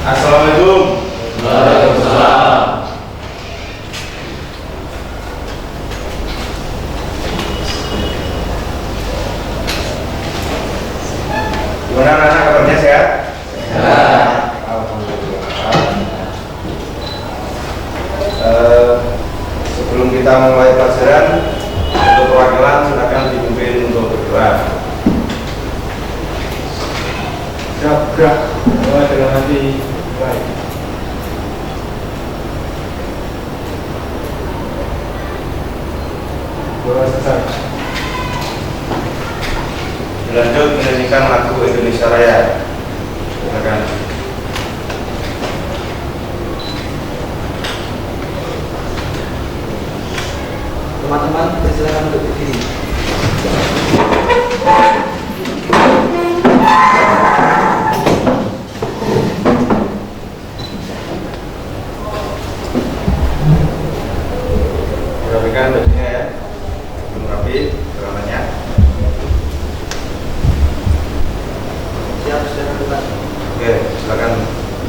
Assalamualaikum. Waalaikumsalam. Gimana anak kabarnya sehat? Sehat. Alhamdulillah. Sebelum kita mulai pelajaran, untuk perwakilan silakan dipimpin untuk berdoa. Gerak doa dalam hati baik. Doa selesai. Lanjut menyanyikan lagu Indonesia Raya. Silakan. Teman-teman, silakan untuk berdiri. Rapikan bajunya ya. Belum rapi, celananya. Siap, silakan bukan. Oke, silakan.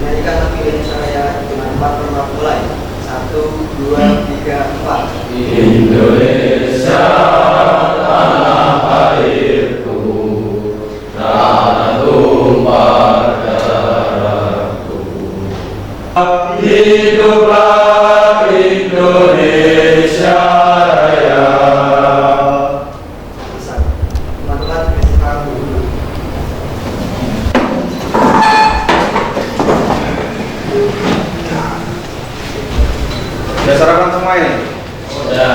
Menyanyikan lagu Indonesia Raya dengan 4 perempat mulai. 1, 2, 3, 4. Indonesia tanah airku, tanah tumpah darahku. Hiduplah Indonesia Raya. Bisa. Teman-teman, silakan dulu. Sudah sarapan semua ini? Sudah.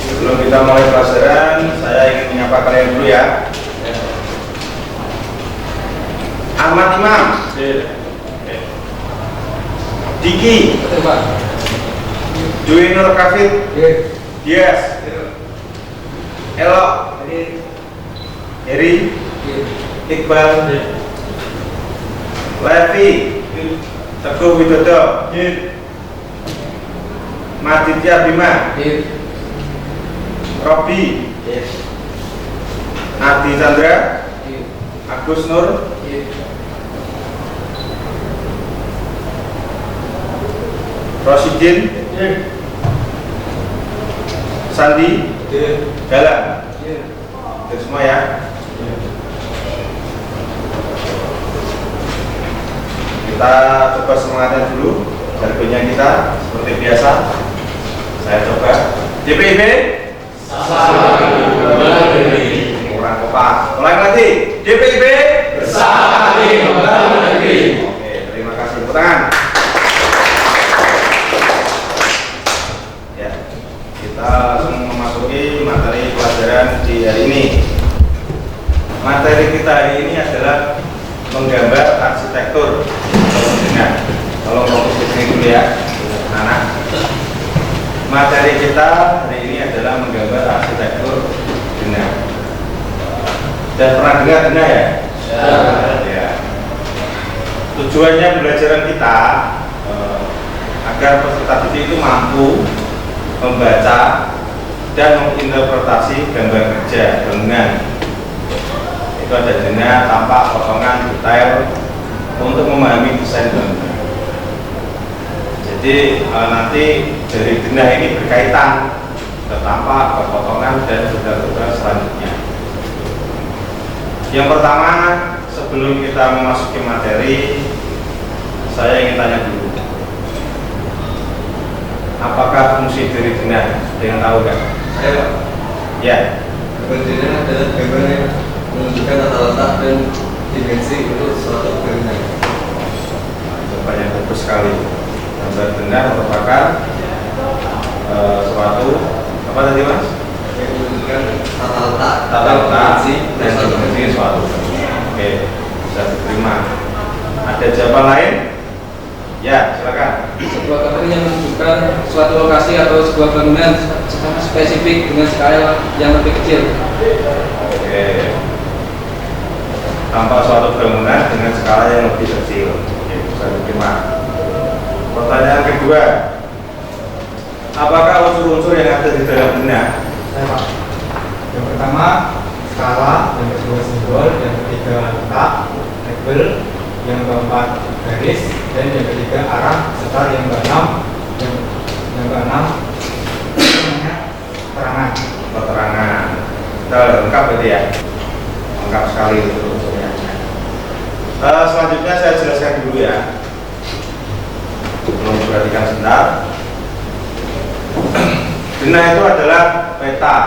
Sebelum kita mulai pelajaran, saya ingin menyapa kalian dulu ya. Ahmad Imam, Diki, Dwi Nur Kafid, Dias, Elok, Heri, Iqbal, Levi, Teguh Widodo, Maditya Bima, Robi, Adi Chandra, Agus Nur, Rosidin, Sandi, Galang. Itu semua ya. Kita coba semangatnya dulu. Jargonnya kita seperti biasa. Saya coba. DPIB kurang kompak. Ulangi lagi. DPIB Bersama di Membangun Negeri. Oke, terima kasih. Tepuk tangan. Ya, kita langsung memasuki materi pelajaran di hari ini. Materi kita hari ini adalah menggambar arsitektur bangunan dengan. Tolong fokus di sini dulu ya, anak. Materi kita hari ini adalah menggambar arsitektur dengan. Dan pernah dengar dengan ya? Ya. Tujuannya pembelajaran kita agar peserta didik itu mampu membaca dan menginterpretasi gambar kerja bangunan. Itu ada denah, tampak, potongan, detail untuk memahami desain bangunan. Jadi nanti dari denah ini berkaitan ke tampak, ke potongan dan detail-detail selanjutnya. Yang pertama, sebelum kita memasuki materi, saya ingin tanya dulu. Apakah fungsi dari denah? Ada yang tahu nggak? Saya Pak, Ya. gambar adalah gambar yang menunjukkan tata letak dan dimensi untuk suatu bangunan. Coba yang bagus sekali. Gambar denah merupakan suatu apa tadi mas? Yang menunjukkan tata letak Tata letak dan suatu dimensi bangunan. suatu. Oke, bisa diterima. Ada jawaban lain? Ya, silakan. Sebuah gambar yang menunjukkan suatu lokasi atau sebuah bangunan spesifik dengan skala yang lebih kecil. Oke. Tampak suatu bangunan dengan skala yang lebih kecil. Oke, bisa diterima. Pertanyaan kedua, apakah unsur-unsur yang ada di dalam denah? Saya Pak. Yang pertama skala, yang kedua simbol, yang ketiga letak, yang kabel, yang keempat garis, dan yang ketiga arah, serta yang keenam keterangan. Keterangan. Lengkap berarti ya. Lengkap sekali itu unsurnya. Selanjutnya saya jelaskan dulu ya. Belum perhatikan sebentar. Denah itu adalah peta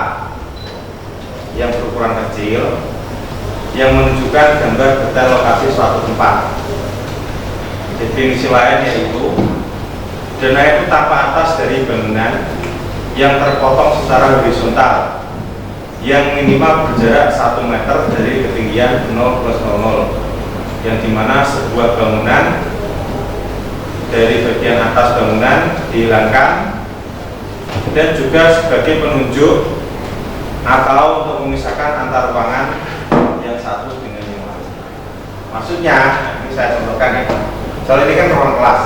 yang berukuran kecil yang menunjukkan gambar detail lokasi suatu tempat. Definisi lain yaitu denah itu tapak atas dari bangunan yang terpotong secara horizontal yang minimal berjarak 1 meter dari ketinggian 0+00, yang dimana sebuah bangunan dari bagian atas bangunan dihilangkan dan juga sebagai penunjuk atau untuk memisahkan antar ruangan yang satu dengan yang lain. Maksudnya, ini saya contohkan ya. Soal ini kan ruang kelas.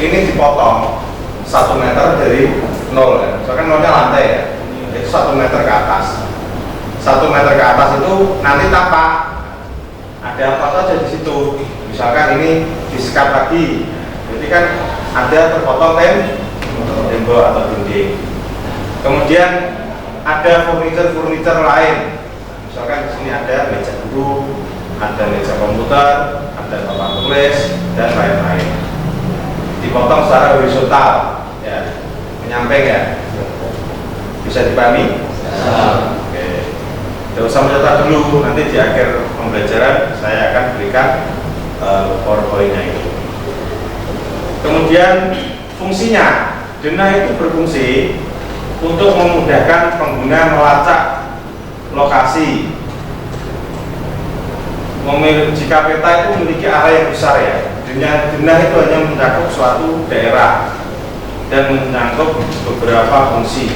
Ini dipotong 1 meter dari 0 ya. Soalnya kan nolnya lantai ya. Itu 1 meter ke atas. 1 meter ke atas itu nanti tapak. Ada apa saja di situ. Misalkan ini disekat lagi. Jadi kan ada terpotong tembok atau dinding. Kemudian ada furniture lain. Misalkan di sini ada meja duduk, ada meja komputer, ada papan tulis dan lain-lain. Dipotong secara horizontal, ya, menyamping ya. Bisa dipahami? Oke. Tidak usah mencatat dulu. Nanti di akhir pembelajaran saya akan berikan PowerPoint-nya itu. Kemudian fungsinya, denah itu berfungsi untuk memudahkan pengguna melacak lokasi. Jika peta itu memiliki area yang besar ya, denah itu hanya mencakup suatu daerah dan mencakup beberapa fungsi.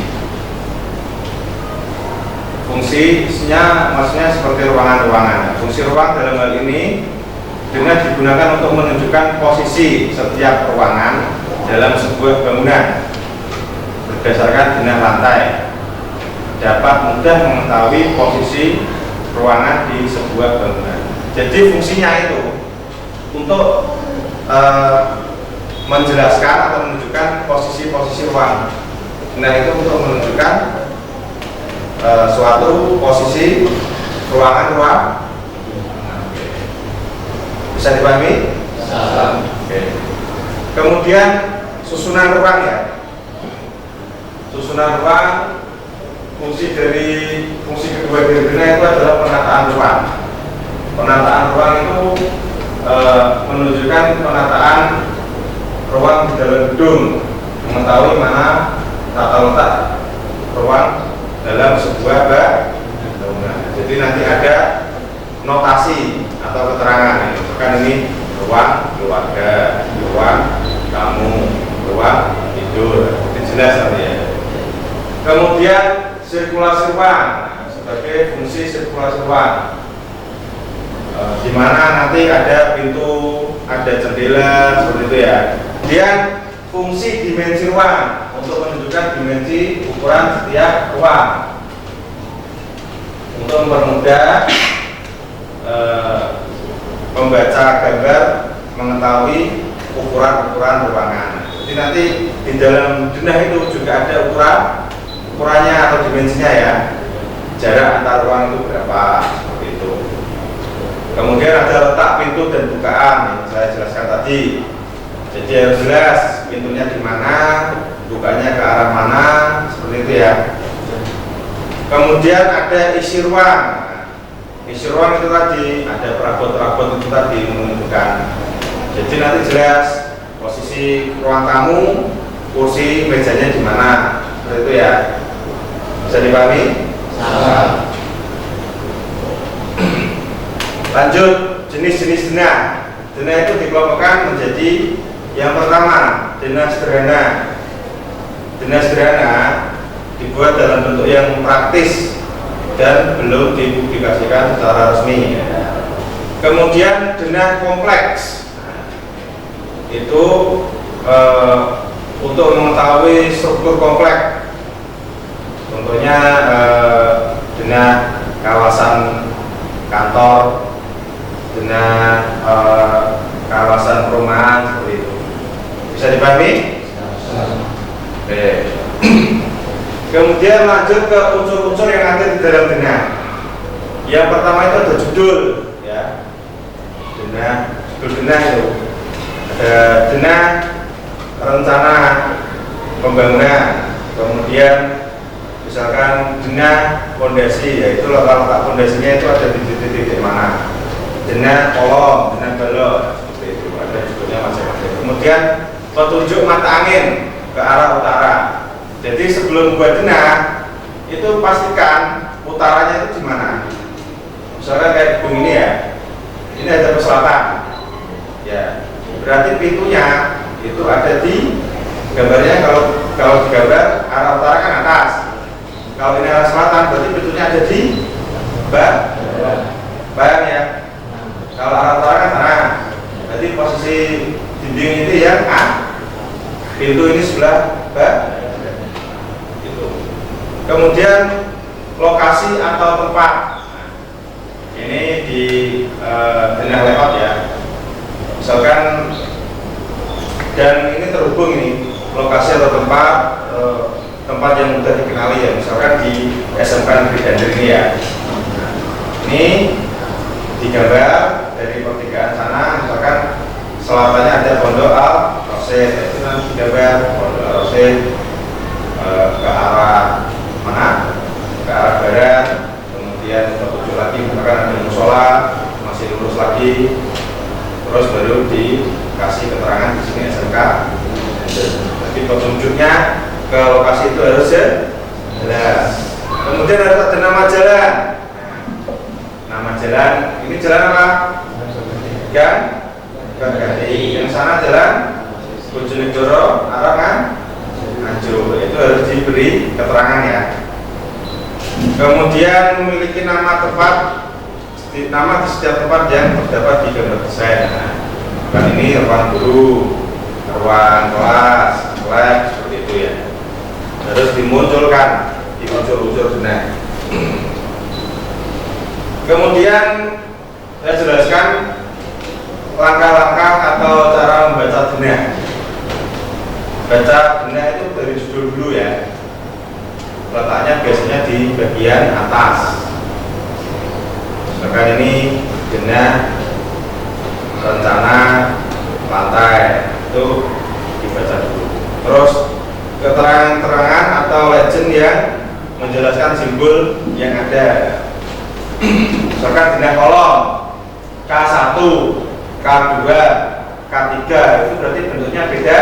Fungsinya maksudnya seperti ruangan-ruangan. Fungsi ruang dalam hal ini denah digunakan untuk menunjukkan posisi setiap ruangan dalam sebuah bangunan berdasarkan denah lantai. Dapat mudah mengetahui posisi ruangan di sebuah bangunan. Jadi fungsinya itu untuk menjelaskan atau menunjukkan posisi-posisi ruang. Nah, itu untuk menunjukkan suatu posisi ruangan. Bisa dipahami? Oke. Kemudian susunan ruang ya. Susunan ruang, fungsi kedua dari denah itu adalah penataan ruang. Penataan ruang itu menunjukkan penataan ruang di dalam gedung, mengetahui mana tata letak ruang dalam sebuah bangunan. Jadi nanti ada notasi atau keterangan. Misalkan ini ruang keluarga, ruang tamu, ruang tidur. Ini jelas nanti ya. Kemudian sirkulasi ruang sebagai fungsi sirkulasi ruang. Di mana nanti ada pintu, ada jendela seperti itu ya. Kemudian fungsi dimensi ruang untuk menunjukkan dimensi ukuran setiap ruang untuk mempermudah membaca gambar, mengetahui ukuran-ukuran ruangan. Jadi nanti di dalam denah itu juga ada ukurannya atau dimensinya ya. Jarak antar ruang itu berapa, seperti itu. Kemudian ada letak pintu dan bukaan yang saya jelaskan tadi. Jadi harus jelas pintunya di mana, bukanya ke arah mana, seperti itu ya. Kemudian ada isi ruang. Isi ruang itu tadi ada perabot-perabot itu tadi menunjukkan. Jadi nanti jelas posisi ruang tamu, kursi, mejanya di mana, seperti itu ya. Bisa dipahami? Lanjut, jenis-jenis denah. Denah itu dikelompokkan menjadi yang pertama, denah sederhana. Denah sederhana dibuat dalam bentuk yang praktis dan belum dipublikasikan secara resmi. Kemudian denah kompleks itu untuk mengetahui struktur kompleks. Contohnya denah kawasan kantor dengan kawasan perumahan seperti itu. Bisa dipahami? Oke. Kemudian lanjut ke unsur-unsur yang ada di dalam denah. Yang pertama itu ada judul, ya. Judul denah itu ada denah rencana pembangunan, kemudian misalkan denah fondasi, yaitu letak fondasinya itu ada di titik-titik mana, denah kolom, denah balok, seperti itu, ada judulnya macam-macam. Kemudian petunjuk mata angin ke arah utara. Jadi sebelum buat denah itu pastikan utaranya itu di mana. Misalkan kayak gedung ini ya, ini ada ke selatan, ya berarti pintunya itu ada di gambarnya, kalau digambar arah utara kan atas, kalau ini arah selatan berarti pintunya ada di bawah ya. Kalau arah utara kan sana, berarti posisi dinding itu yang A, pintu ini sebelah bawah. Kemudian lokasi atau tempat, ini di denah layout ya. Misalkan dan ini terhubung ini lokasi atau tempat yang mudah dikenali ya. Misalkan di SMK Negeri Dandir ini ya. Ini digambar dari pertigaan sana. Misalkan selatannya ada Pondok Al Rosyid, itu nanti digambar Pondok Al Rosyid ke arah mana? Ke arah barat. Kemudian tertuju lagi, misalkan ada musola, masih lurus lagi, terus baru dikasih keterangan di sini SMK. Jadi petunjuknya ke lokasi itu harus jelas. Kemudian ada nama jalan. Nama jalan, ini jalan apa? Ganti. Yang sana jalan Bojonegoro, arah kan? Nganjuk. Itu harus diberi keterangan ya. Kemudian memiliki nama tempat, nama di setiap tempat yang terdapat di gambar desain. Nah, ini ruang guru, ruang kelas, lab, seperti itu ya. Harus dimunculkan di unsur-unsur denah. Kemudian saya jelaskan langkah-langkah atau cara membaca denah. Baca denah itu dari judul dulu ya. Letaknya biasanya di bagian atas. Misalkan ini denah rencana lantai, itu dibaca dulu. Terus keterangan-keterangan atau legend yang menjelaskan simbol yang ada. Misalkan denah kolom K1, K2, K3, itu berarti bentuknya beda.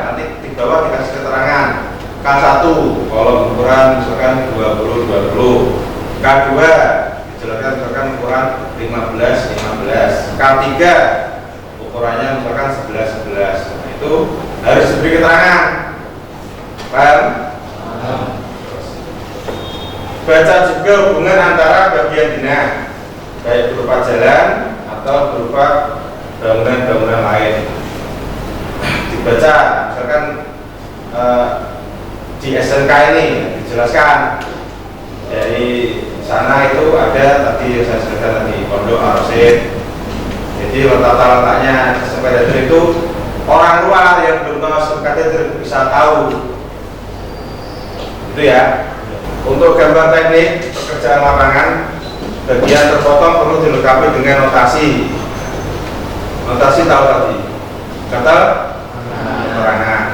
Nanti di bawah dikasih keterangan. K1 kolom ukuran misalkan 20 K2 dijelaskan misalkan ukuran 15 K3 ukurannya misalkan 11 nah, itu harus diberi keterangan. Paham? Baca juga hubungan antara bagian denah, baik berupa jalan atau berupa bangunan-bangunan lain. Dibaca misalkan di SMK ini dijelaskan dari sana itu ada tadi saya sebutkan tadi Pondok Al Rosyid. Jadi letaknya SMK Dandir itu orang luar yang belum tahu SMK Dandir bisa tahu itu ya. Untuk gambar teknik pekerjaan lapangan, bagian terpotong perlu dilengkapi dengan notasi tahu tadi kata keterangan.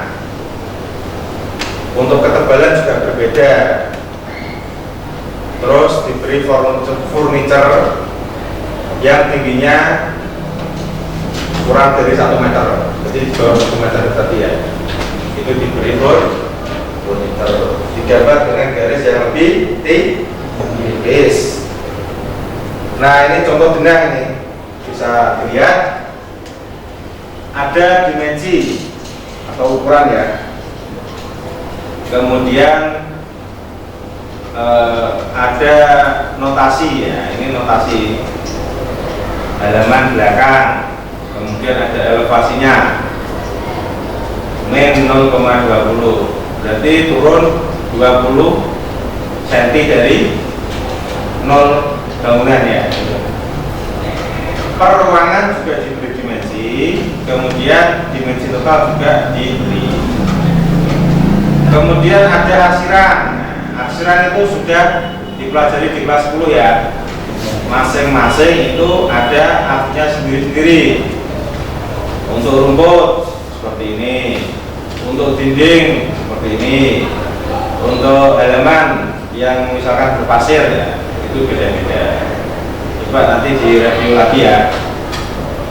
Untuk ketebalan juga berbeda. Terus diberi furniture yang tingginya kurang dari 1 meter. Jadi di bawah 1 meter tadi ya. Itu diberi furniture. Digambar dengan garis yang lebih tipis. Nah, ini contoh denah ini. Bisa dilihat ada dimensi atau ukuran ya. Kemudian ada notasi ya, ini notasi halaman belakang. Kemudian ada elevasinya min 0,20, berarti turun 20 cm dari 0 bangunan ya. per ruangan juga diberi dimensi, kemudian dimensi total juga diberi. Kemudian ada arsiran. Arsiran itu sudah dipelajari di kelas 10 ya. Masing-masing itu ada artinya sendiri-sendiri. Untuk rumput seperti ini, untuk dinding seperti ini, untuk halaman yang misalkan berpasir ya, itu beda-beda. Coba nanti direview lagi ya,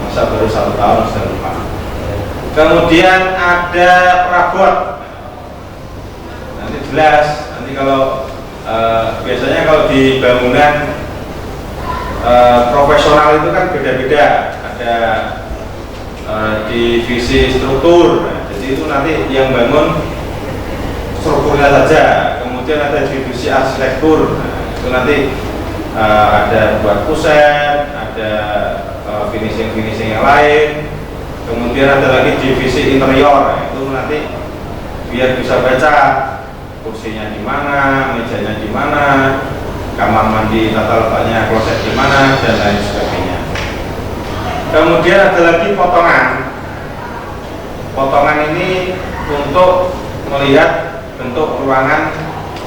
masa baru 1 tahun sudah lupa. Kemudian ada perabot, nanti jelas. Nanti kalau biasanya kalau di bangunan profesional itu kan beda-beda, ada divisi struktur. Nah, jadi itu nanti yang bangun strukturnya saja. Kemudian ada divisi arsitektur. Nah, itu nanti ada buat kusen, ada finishing yang lain. Kemudian ada lagi divisi interior. Nah, itu nanti biar bisa baca kursinya di mana, mejanya di mana, kamar mandi tata letaknya, kloset di mana, dan lain sebagainya. Kemudian ada lagi potongan. Potongan ini untuk melihat bentuk ruangan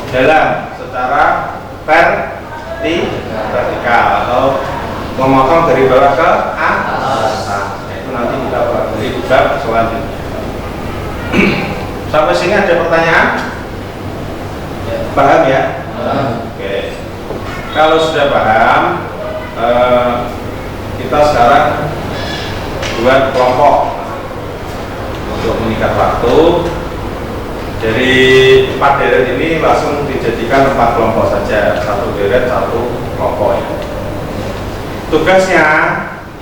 dalam secara vertikal atau memotong dari bawah ke atas. Nah, itu nanti kita pelajari bab selanjutnya. Sampai sini ada pertanyaan? Paham ya? Oke. Kalau sudah paham, kita sekarang buat kelompok untuk mengikat waktu. Dari 4 deret ini langsung dijadikan 4 kelompok saja, 1 deret 1 kelompok. Tugasnya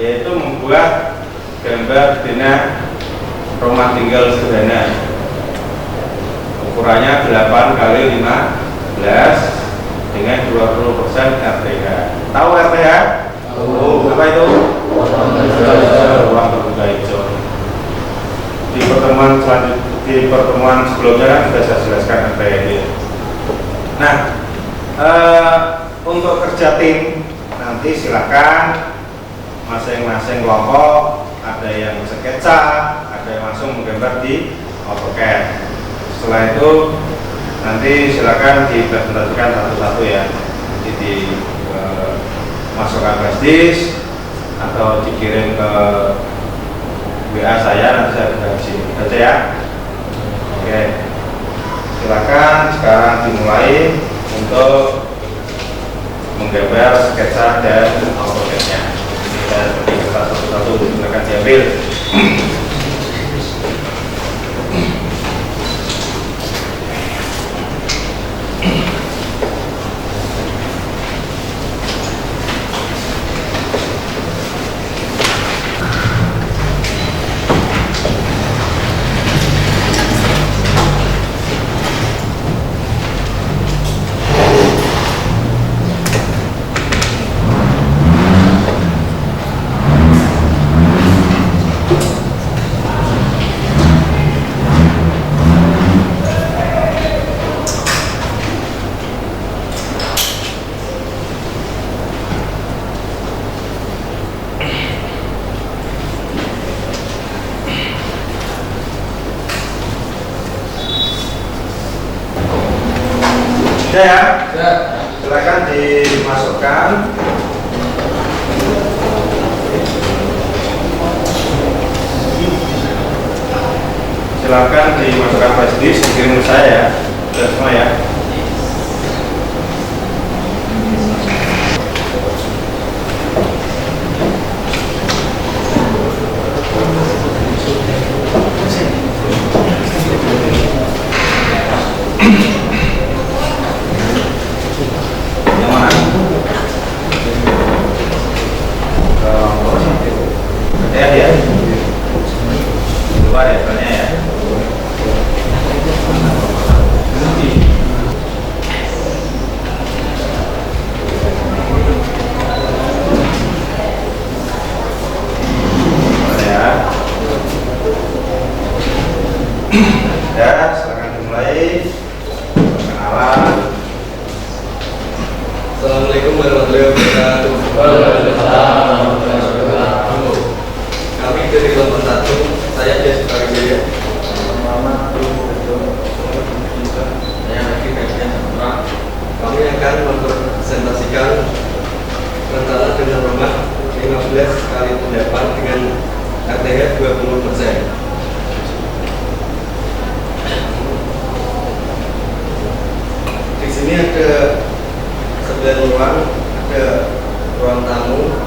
yaitu membuat gambar dina rumah tinggal sederhana. Ukurannya 8 kali 15 dengan 20% RTH. Tahu RTH? Tahu. Apa itu? Ruang terbuka hijau. Di pertemuan sebelumnya kan sudah saya jelaskan RTH ini. Nah, untuk kerja tim nanti silakan masing-masing kelompok, ada yang sketsa, ada yang langsung menggambar di AutoCAD. Setelah itu nanti silakan dipresentasikan satu-satu ya, nanti dimasukkan flash disk atau dikirim ke WA saya, nanti saya redaksi saja ya. Oke, silakan sekarang dimulai untuk menggambar sketsa dan AutoCAD-nya. Kita seperti satu-satu silakan diambil. Ya, silakan dimasukkan. Silakan dimasukkan flash disk, dikirim ke saya ya. Sudah semua ya. Ya, silakan dimulai. Perkenalan. Assalamualaikum warahmatullahi wabarakatuh. Waalaikumsalam warahmatullahi wabarakatuh. mempresentasikan rencana dengan rumah 15 kali 8 dengan RTH 20%. Di sini ada 9 ruang, ada ruang tamu,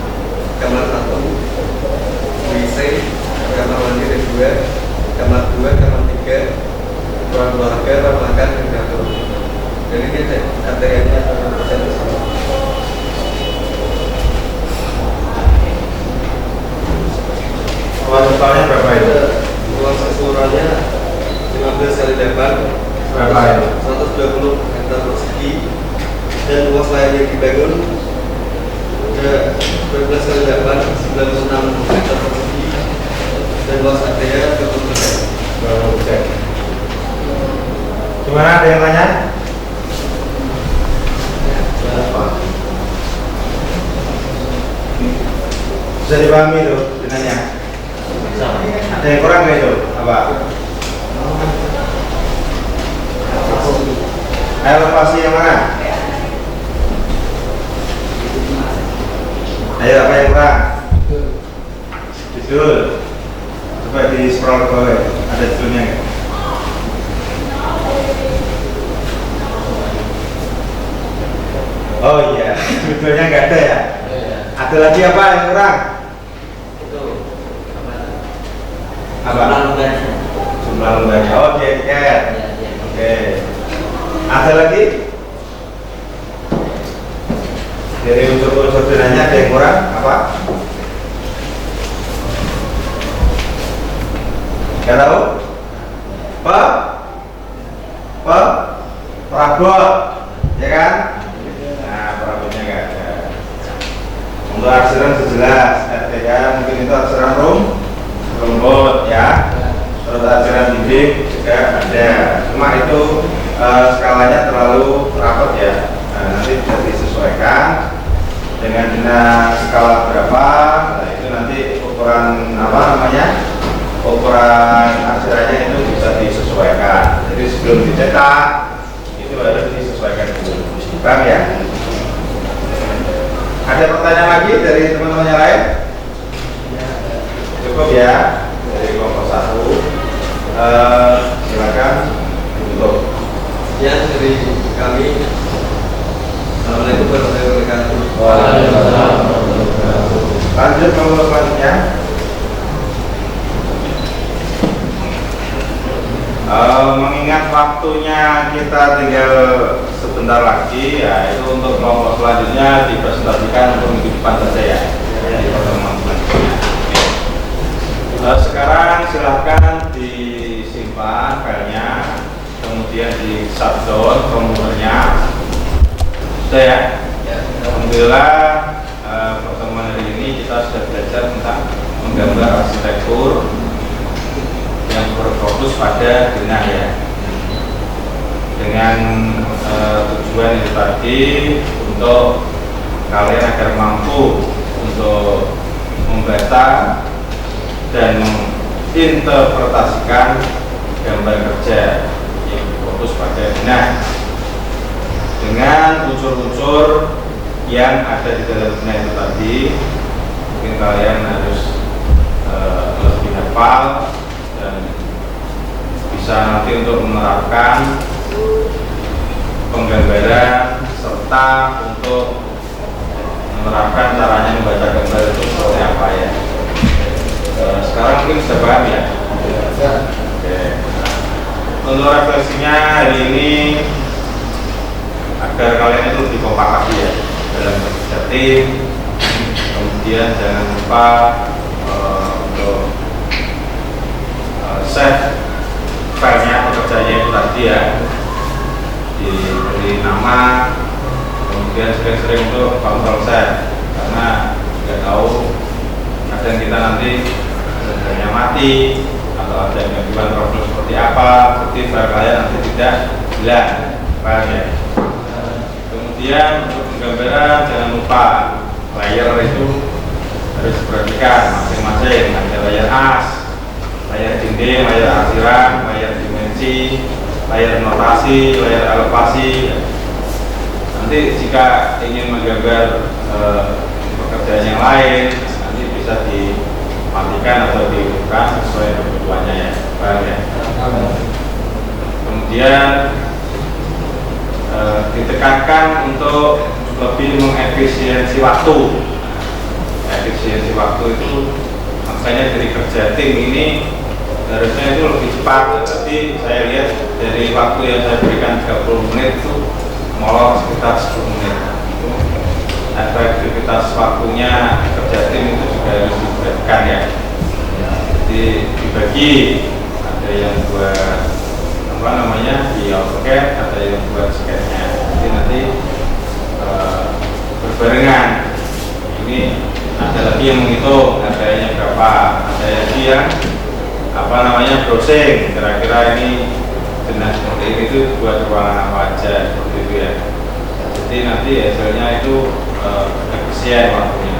kamar 1, WC, kamar mandi ada 2, kamar 2, kamar 3, ruang keluarga, ruang makan, dan dapur. Jadi ini RTH-nya 20% di sini. Ruang totalnya berapa itu? Ruang keseluruhannya 15 kali 8, Berapa itu? 120 hektar persegi, dan luas lahan yang dibangun ada 12 kali 8, 96 hektar persegi, dan luas area 20%. Gimana, ada yang tanya? Bisa dipahami itu dinanya? Ada yang kurang nggak itu? Apa? Elevasi yang mana? Ayo, apa yang kurang? Judul. Coba di scroll ke bawah. Ada judulnya nggak? Oh iya, judulnya nggak ada ya? Ada lagi apa yang kurang? Apa? Jumlah lembarnya. Oh, di etiket. Oke. Ada lagi? Dari unsur-unsur dinanya ada yang kurang? Apa? Gak tahu? Perabot, ya kan? Nah, perabotnya nggak ada. Untuk arsiran sejelas, RTK mungkin itu arsiran rumput, ya. Terus arsiran dinding juga ada. Cuma itu skalanya terlalu rapat ya. Nah, nanti bisa disesuaikan dengan skala berapa. Nah, itu nanti ukuran apa namanya? Ukuran arsirannya itu bisa disesuaikan. Jadi sebelum dicetak itu harus disesuaikan dulu. Paham ya? Ada pertanyaan lagi dari teman-teman yang lain? Cukup ya dari kelompok 1. Silakan untuk. Ya, dari kami. Assalamualaikum warahmatullahi wabarakatuh. Waalaikumsalam warahmatullahi wabarakatuh. Lanjut kelompok selanjutnya. Mengingat waktunya kita tinggal sebentar lagi, ya itu untuk kelompok selanjutnya dipresentasikan untuk minggu depan saja ya, di pertemuan selanjutnya. Sekarang silahkan disimpan filenya, kemudian di shutdown komputernya. Sudah ya? Alhamdulillah pertemuan hari ini kita sudah belajar tentang menggambar arsitektur yang berfokus pada denah ya, dengan tujuan itu tadi untuk kalian agar mampu untuk membaca dan menginterpretasikan gambar kerja yang berfokus pada denah dengan unsur-unsur yang ada di dalam denah itu tadi. Mungkin kalian harus lebih hafal dan bisa nanti untuk menerapkan penggambaran serta untuk menerapkan caranya membaca gambar itu seperti apa ya. Sekarang mungkin sudah paham ya? Oke. Untuk refleksinya hari ini agar kalian itu lebih kompak lagi ya dalam bekerja tim. Kemudian jangan lupa untuk save filenya pekerjaannya itu tadi ya, diberi nama, kemudian sering-sering untuk kontrol save, karena nggak tahu kadang kita nanti servernya mati atau ada yang gangguan problem seperti apa, seperti file kalian nanti tidak hilang, paham ya? Kemudian untuk penggambaran jangan lupa layer itu harus diperhatikan masing-masing, ada layer as, layar dinding, layar arsiran, layar dimensi, layar notasi, layar elevasi. Nanti Nanti jika ingin menggambar pekerjaan yang lain, nanti bisa dimatikan atau dihidupkan sesuai kebutuhannya ya, paham ya. Kemudian ditekankan untuk lebih mengefisiensi waktu. Efisiensi waktu itu makanya dari kerja tim ini harusnya itu lebih cepat. Tapi saya lihat dari waktu yang saya berikan 30 menit itu molor sekitar 10 menit. Efektivitas waktunya kerja tim itu juga harus diperhatikan ya. Jadi dibagi, ada yang buat di AutoCAD, ada yang buat sketchnya. Jadi nanti berbarengan. Ini ada lagi yang menghitung harganya berapa, ada lagi yang browsing, kira-kira ini jenis seperti ini itu buat ruangan apa aja, seperti itu ya. Jadi nanti hasilnya itu efisien waktunya.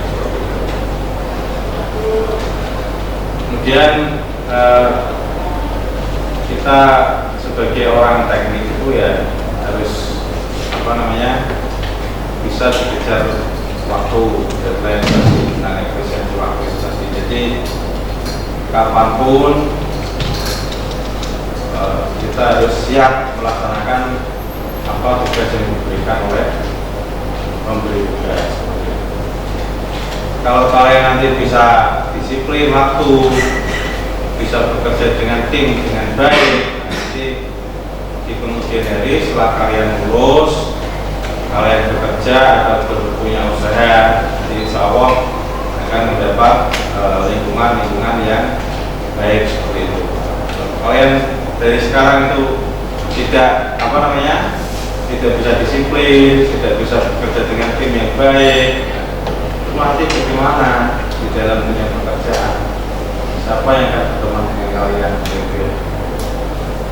Kemudian kita sebagai orang teknik itu ya harus bisa dikejar waktu, deadline tentang efisiensi waktu. Jadi kapanpun kita harus siap melaksanakan tugas yang diberikan oleh pemberi tugas. Kalau kalian nanti bisa disiplin waktu, bisa bekerja dengan tim dengan baik, nanti di kemudian hari setelah kalian lulus, kalian bekerja atau punya usaha, di insya Allah akan mendapat lingkungan yang baik seperti itu. Kalian dari sekarang itu tidak tidak bisa disiplin, tidak bisa bekerja dengan tim yang baik, itu nanti bagaimana di dalam dunia pekerjaan? Siapa yang akan berteman dengan kalian?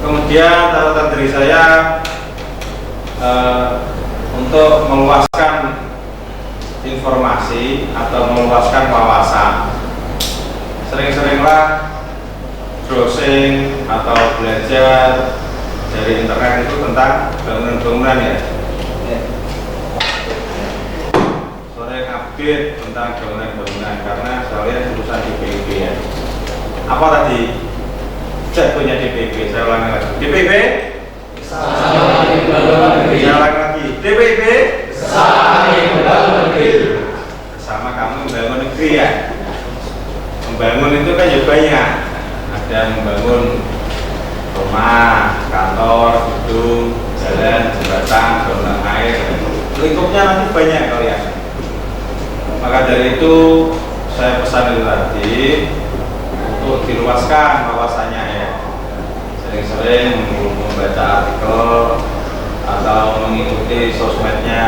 Kemudian catatan dari saya untuk meluaskan informasi atau meluaskan wawasan, sering-seringlah browsing atau belajar dari internet itu tentang bangunan-bangunan ya. Sore update tentang bangunan-bangunan karena saya lihat jurusan DPIP ya. Apa tadi? Saya punya DPIP, saya ulangi lagi. DPIP? Saya ulangi lagi. DPIP? Sama kamu membangun negeri ya. Membangun itu kan ya banyak. Ada membangun rumah, kantor, gedung, jalan, jembatan, bangunan air. Lingkupnya nanti banyak kalian. Maka dari itu saya pesan itu tadi untuk diluaskan wawasannya ya. Sering-sering membaca artikel atau mengikuti sosmednya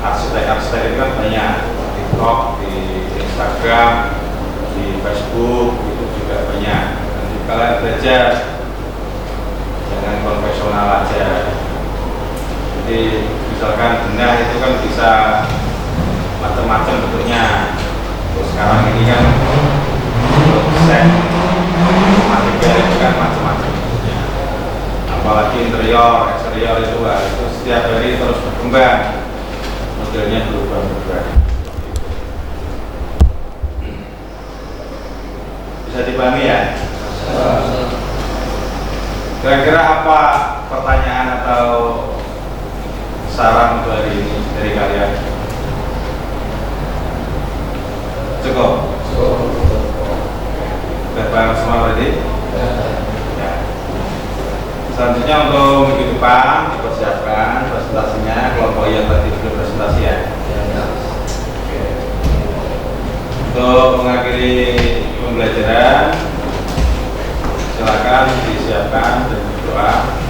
arsitek-arsitek itu kan banyak, di TikTok, di Instagram, di Facebook itu juga banyak. Nanti kalian belajar jangan konvensional aja. Jadi misalkan benah itu kan bisa macam-macam bentuknya. Terus sekarang ini kan set material itu kan macam-macam bentuknya. Apalagi interior, eksterior itu setiap hari terus berkembang, modelnya berubah-ubah. Bisa dipahami ya? Kira-kira apa pertanyaan atau saran untuk hari ini dari kalian? Cukup? Sudah paham semua berarti? Ya. Selanjutnya untuk minggu depan dipersiapkan presentasinya, kelompok yang tadi belum presentasi ya. Oke. Untuk mengakhiri pembelajaran, silakan disiapkan dan berdoa.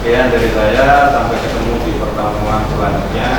Sekian dari saya, sampai ketemu di pertemuan selanjutnya.